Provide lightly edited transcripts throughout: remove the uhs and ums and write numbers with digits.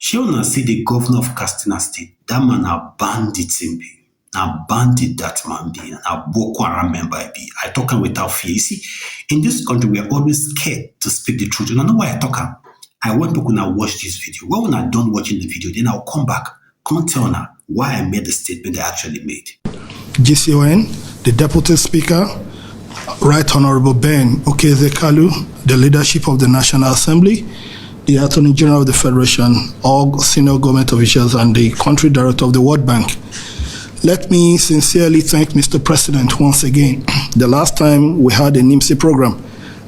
Shey see the governor of Katsina State, that man a bandit him be. Na bandit that man be, na Boko Haram member I be. I talk am without fear. You see, in this country, we are always scared to speak the truth. And I know why I talk am. I want people to watch this video. When I'm done watching the video, then I'll come back, come tell now why I made the statement I actually made. GCON, the Deputy Speaker, Right Honorable Ben Okezekalu, the leadership of the National Assembly, the Attorney General of the Federation, all senior government officials, and the country director of the World Bank. Let me sincerely thank Mr. President once again. The last time we had a NIMSI program,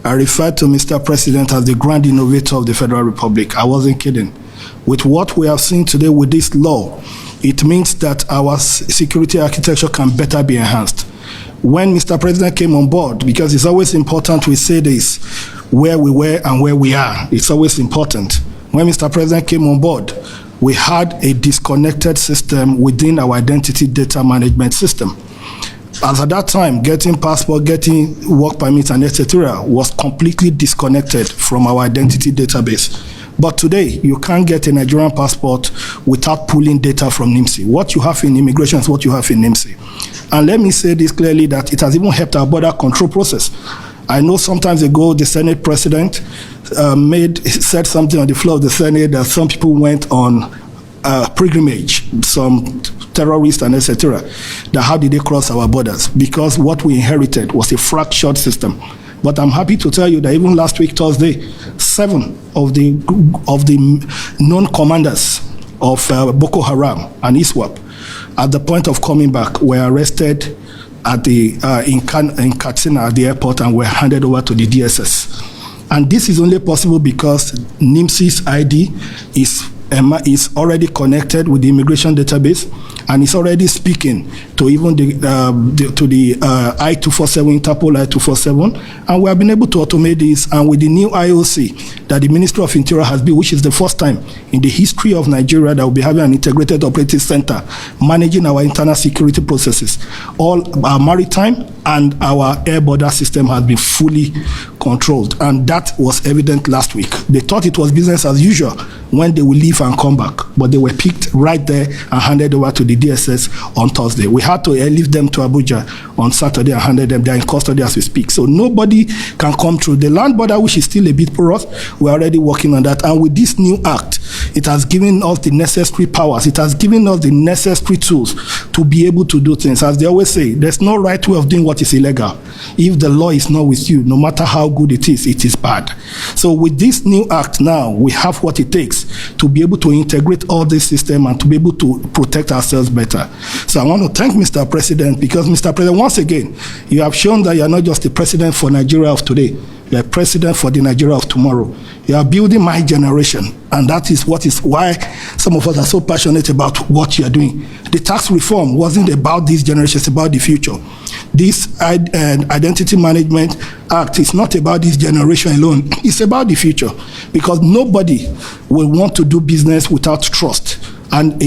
I referred to Mr. President as the grand innovator of the Federal Republic. I wasn't kidding. With what we have seen today with this law, it means that our security architecture can better be enhanced. When Mr. President came on board, because it's always important we say this, where we were and where we are, it's always important. When Mr. President came on board, we had a disconnected system within our identity data management system. As at that time, getting passport, getting work permits, and etc. was completely disconnected from our identity database. But today, you can't get a Nigerian passport without pulling data from NIMSI. What you have in immigration is what you have in NIMSI. And let me say this clearly, that it has even helped our border control process. I know sometimes ago the Senate President said something on the floor of the Senate that some people went on pilgrimage, some terrorists and etc. That how did they cross our borders? Because what we inherited was a fractured system. But I'm happy to tell you that even last week, Thursday, 7 of the known commanders of Boko Haram and ISWAP, at the point of coming back, were arrested at the in Katsina at the airport and were handed over to the DSS. And this is only possible because NIMSI's ID is already connected with the immigration database, and it's already speaking to even the I-247, Interpol I-247, and we have been able to automate this. And with the new IOC that the Ministry of Interior has built, which is the first time in the history of Nigeria that will be having an integrated operating center managing our internal security processes, all our maritime and our air border system has been fully controlled, and that was evident last week. They thought it was business as usual when they will leave and come back, but they were picked right there and handed over to the DSS on Thursday. We had to leave them to Abuja on Saturday and handed them. They're in custody as we speak, so nobody can come through the land border, which is still a bit porous. We're already working on that, and with this new act, it has given us the necessary powers. It has given us the necessary tools to be able to do things. As they always say, there's no right way of doing what is illegal. If the law is not with you, no matter how good it is bad. So with this new act now, we have what it takes to be able to integrate all this system and to be able to protect ourselves better. So I want to thank Mr. President, because Mr. President, once again, you have shown that you are not just the president for Nigeria of today. You are president for the Nigeria of tomorrow. You are building my generation, and that is why some of us are so passionate about what you are doing. The tax reform wasn't about this generation, it's about the future. This Identity Management Act is not about this generation alone, it's about the future, because nobody will want to do business without trust. And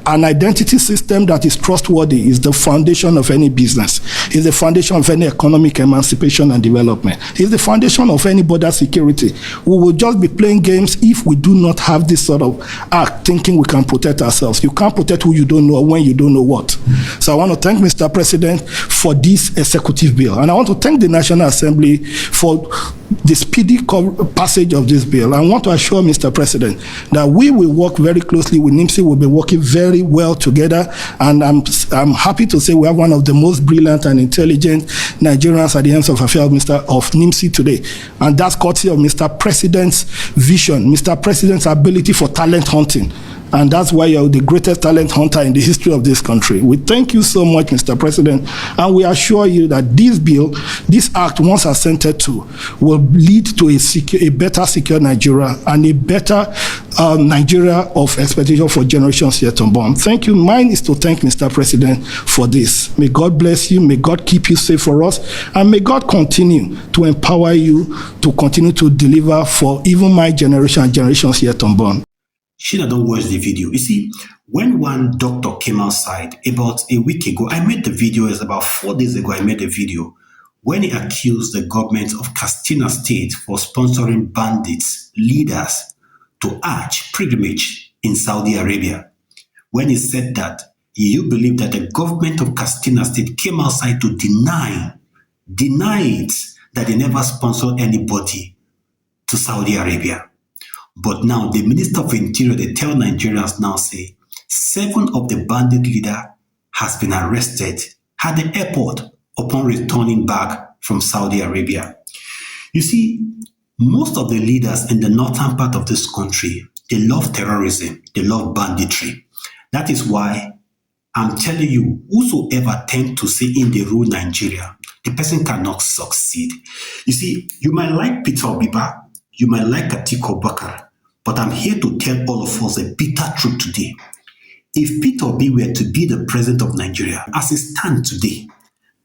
an identity system that is trustworthy is the foundation of any business. It's the foundation of any economic emancipation and development. It's the foundation of any border security. We will just be playing games if we do not have this sort of act, thinking we can protect ourselves. You can't protect who you don't know when you don't know what. So I want to thank Mr. President for this executive bill. And I want to thank the National Assembly for the speedy passage of this bill. I want to assure Mr. President that we will work very closely with NIMSI. We'll be working very well together, and I'm happy to say we have one of the most brilliant and intelligent Nigerians at the hands of affairs of NIMSI today, and that's courtesy of Mr. President's vision, Mr. President's ability for talent hunting. And that's why you're the greatest talent hunter in the history of this country. We thank you so much, Mr. President, and we assure you that this bill, this act, once assented to, will lead to a better secure Nigeria and a better Nigeria of expectation for generations yet unborn. Thank you. Mine is to thank Mr. President for this. May God bless you. May God keep you safe for us. And may God continue to empower you to continue to deliver for even my generation and generations yet unborn. Sheila don't watch the video. You see, when one doctor came outside about a week ago, I made the video, it's about 4 days ago, I made a video when he accused the government of Katsina State for sponsoring bandits, leaders to Hajj pilgrimage in Saudi Arabia when he said that you believe that the government of Katsina State came outside to deny it that they never sponsored anybody to Saudi Arabia. But now the Minister of Interior, they tell Nigerians now say 7 of the bandit leader has been arrested at the airport upon returning back from Saudi Arabia. You see, most of the leaders in the northern part of this country, they love terrorism, they love banditry. That is why I'm telling you, whosoever tend to say in the rule Nigeria, the person cannot succeed. You see, you might like Peter Obiba, you might like Atiku Abubakar, but I'm here to tell all of us a bitter truth today. If Peter Obi were to be the president of Nigeria, as it stands today,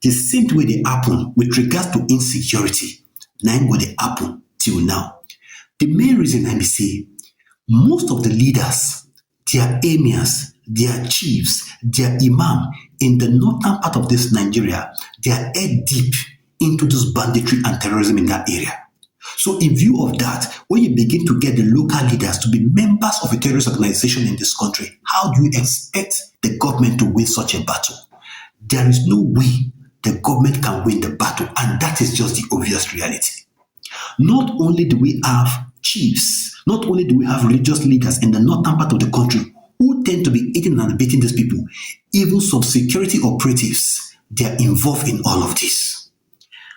the same way they happen with regards to insecurity, now what they happen till now. The main reason I say, most of the leaders, their emirs, their chiefs, their imam in the northern part of this Nigeria, they are head deep into this banditry and terrorism in that area. So in view of that, when you begin to get the local leaders to be members of a terrorist organization in this country, how do you expect the government to win such a battle? There is no way the government can win the battle, and that is just the obvious reality. Not only do we have chiefs, not only do we have religious leaders in the northern part of the country who tend to be eating and beating these people, even some security operatives, they are involved in all of this.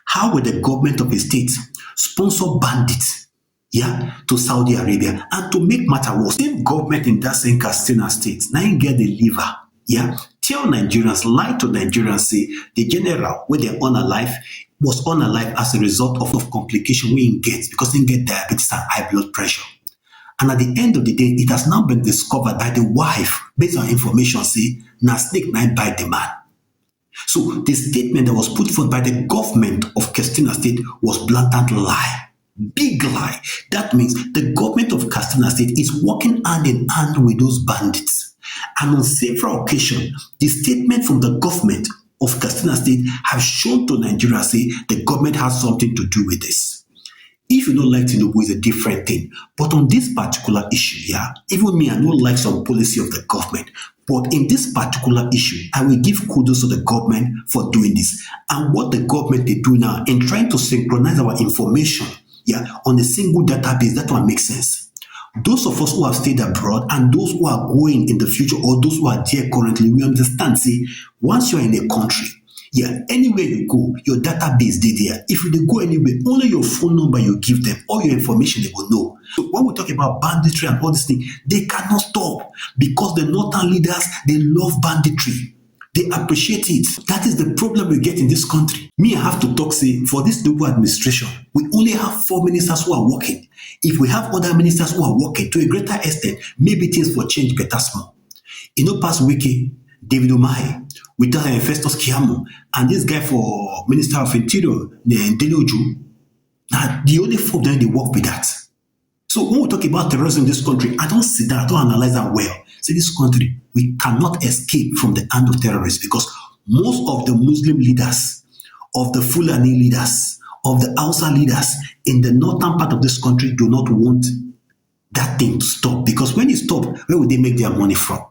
How will the government of a state sponsor bandits, to Saudi Arabia? And to make matter worse, same government in that same Katsina State, now you get the liver, tell Nigerians, lie to Nigerians, say the general, where they're unalive, was unalive as a result of complication we get because they get diabetes and high blood pressure. And at the end of the day, it has now been discovered by the wife, based on information, say, na snake night bite the man. So the statement that was put forth by the government of Katsina State was blatant lie. Big lie. That means the government of Katsina State is working hand in hand with those bandits. And on several occasions, the statement from the government of Katsina State have shown to Nigeria, say, the government has something to do with this. If you don't like Tinubu, it's a different thing. But on this particular issue, even me, I don't like some policy of the government. But in this particular issue, I will give kudos to the government for doing this. And what the government they do now in trying to synchronize our information, on a single database, that one makes sense. Those of us who have stayed abroad and those who are going in the future or those who are there currently, we understand, see, once you're in a country, anywhere you go, your database they there. If you go anywhere, only your phone number you give them, all your information they will know. So when we talk about banditry and all these things, they cannot stop because the northern leaders, they love banditry. They appreciate it. That is the problem we get in this country. Me, I have to talk, say, for this double administration, we only have 4 ministers who are working. If we have other ministers who are working to a greater extent, maybe things will change better small. Past Wiki, David Umahi, without Festus Keyamo, and this guy for Minister of Interior, Deloju. Now, the only 4 of them, they work with that. So when we talk about terrorism in this country, I don't see that, I don't analyze that well. See, this country, we cannot escape from the hand of terrorists because most of the Muslim leaders, of the Fulani leaders, of the Hausa leaders in the northern part of this country do not want that thing to stop. Because when it stops, where would they make their money from?